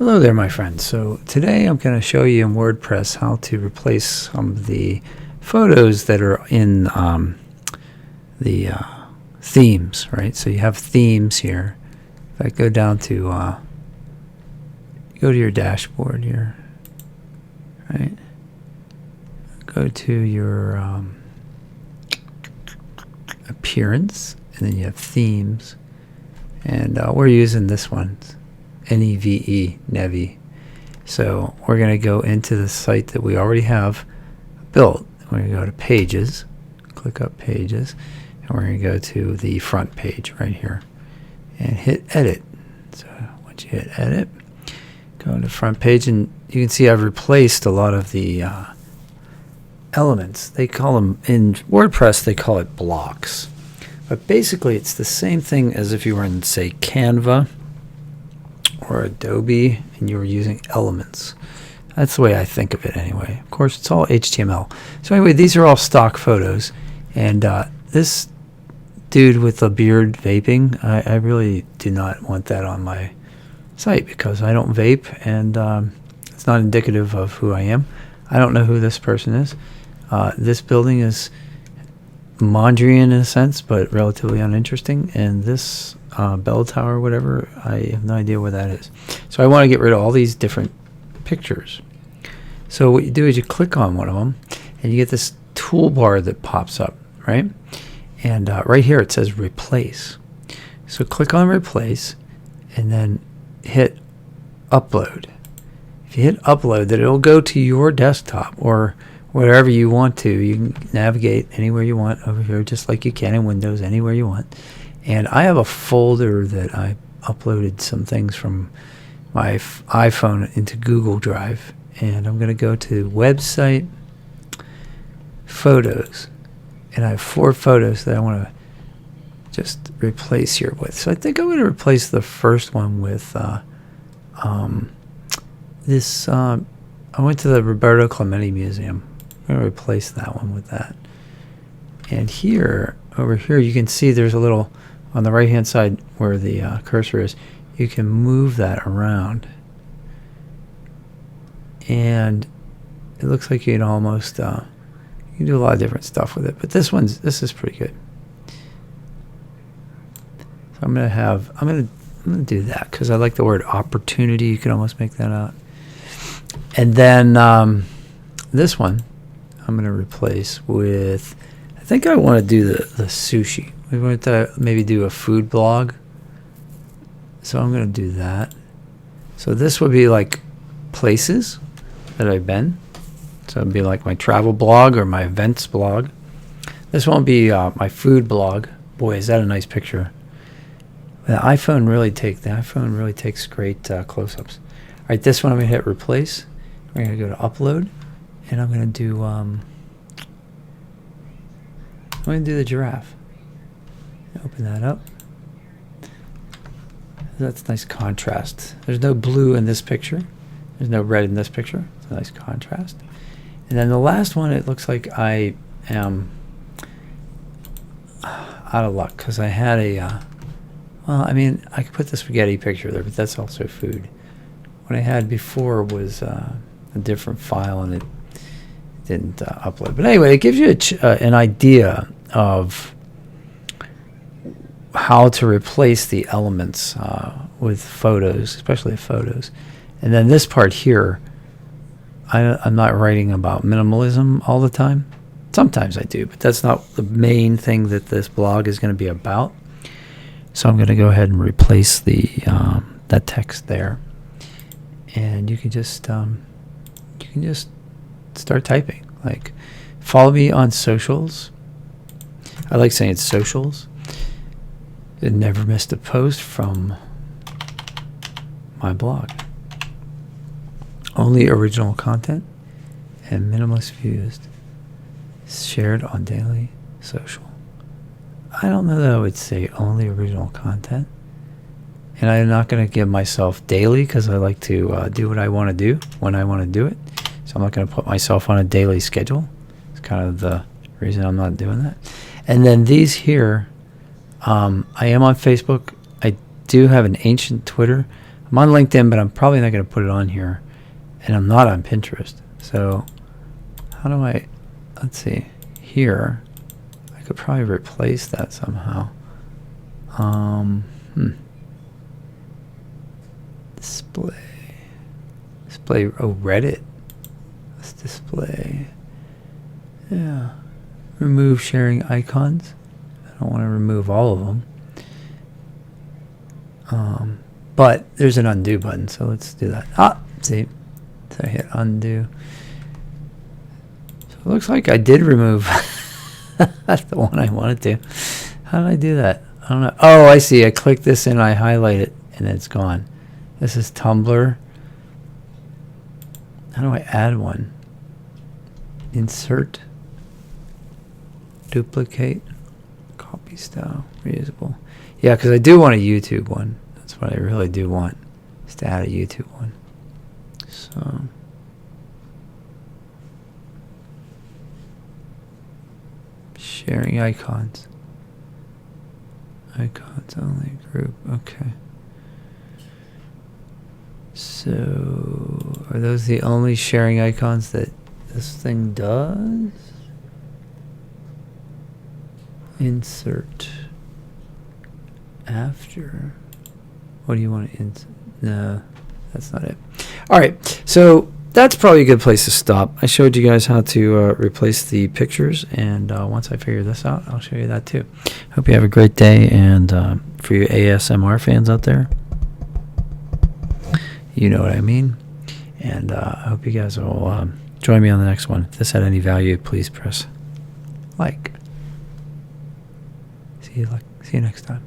Hello there, my friends. So today I'm going to show you in WordPress how to replace some of the photos that are in the themes, right? So you have themes here. If I go down to go to your dashboard here, right? Go to your appearance, and then you have themes, and we're using this one. Neve, Nevi. So we're going to go into the site that we already have built. We're going to go to Pages, click up Pages, and we're going to go to the front page right here and hit Edit. So once you hit Edit, go to the front page, and you can see I've replaced a lot of the elements. They call them, in WordPress, they call it blocks. But basically, it's the same thing as if you were in, say, Canva or Adobe, and you were using elements. That's the way I think of it anyway. Of course, it's all HTML. So anyway, these are all stock photos, and this dude with the beard vaping, I really do not want that on my site because I don't vape, and it's not indicative of who I am. I don't know who this person is. This building is Mondrian in a sense, but relatively uninteresting, and this bell tower, whatever, I have no idea where that is. So I want to get rid of all these different pictures. So what you do is you click on one of them, and you get this toolbar that pops up, right? And right here it says Replace. So click on Replace, and then hit Upload. If you hit Upload, then it'll go to your desktop or wherever you want to. You can navigate anywhere you want over here, just like you can in Windows, anywhere you want. And I have a folder that I uploaded some things from my iPhone into Google Drive. And I'm going to go to Website, Photos. And I have 4 photos that I want to just replace here with. So I think I'm going to replace the first one with this. I went to the Roberto Clemente Museum. I'm going to replace that one with that. And here, over here, you can see there's a little, on the right hand side where the cursor is, you can move that around, and it looks like you can almost you can do a lot of different stuff with it, but this is pretty good. So I'm gonna do that because I like the word opportunity. You can almost make that out. And then this one I'm gonna replace with, I think I want to do the sushi. We want to maybe do a food blog. So I'm going to do that. So this would be like places that I've been. So it'd be like my travel blog or my events blog. This won't be my food blog. Boy, is that a nice picture. The iPhone really takes great close-ups. All right, this one I'm going to hit Replace. We're going to go to Upload, and I'm going to do the giraffe. Open that up. That's nice contrast. There's no blue in this picture. There's no red in this picture. It's a nice contrast. And then the last one, it looks like I am out of luck because I had a, well, I mean, I could put the spaghetti picture there, but that's also food. What I had before was a different file, and it didn't upload. But anyway, it gives you an idea of how to replace the elements with photos, especially photos. And then this part here, I'm not writing about minimalism all the time. Sometimes I do, but that's not the main thing that this blog is going to be about. So I'm going to go ahead and replace the that text there, and you can just start typing. Like, follow me on socials. I like saying it's socials. It never missed a post from my blog. Only original content and minimalist views shared on daily social. I don't know that I would say only original content. And I'm not going to give myself daily because I like to do what I want to do when I want to do it. So I'm not going to put myself on a daily schedule. It's kind of the reason I'm not doing that. And then these here, I am on Facebook. I do have an ancient Twitter. I'm on LinkedIn, but I'm probably not going to put it on here. And I'm not on Pinterest. So how do I, let's see, here, I could probably replace that somehow. Display, oh, Reddit. Let's display. Yeah. Remove sharing icons. I don't want to remove all of them. But there's an undo button, so let's do that. See. So I hit undo. So it looks like I did remove that's the one I wanted to. How did I do that? I don't know. Oh, I see. I click this and I highlight it, and it's gone. This is Tumblr. How do I add one? Insert. Duplicate. Copy style. Reusable. Yeah, because I do want a YouTube one. That's what I really do want, is to add a YouTube one. So sharing icons. Icons only group. Okay. So are those the only sharing icons that this thing does? Insert after. What do you want to insert? No, that's not it. All right, so that's probably a good place to stop. I showed you guys how to replace the pictures, and once I figure this out, I'll show you that too. Hope you have a great day, and for you ASMR fans out there, you know what I mean. And I hope you guys will join me on the next one. If this had any value, please press like. See you next time.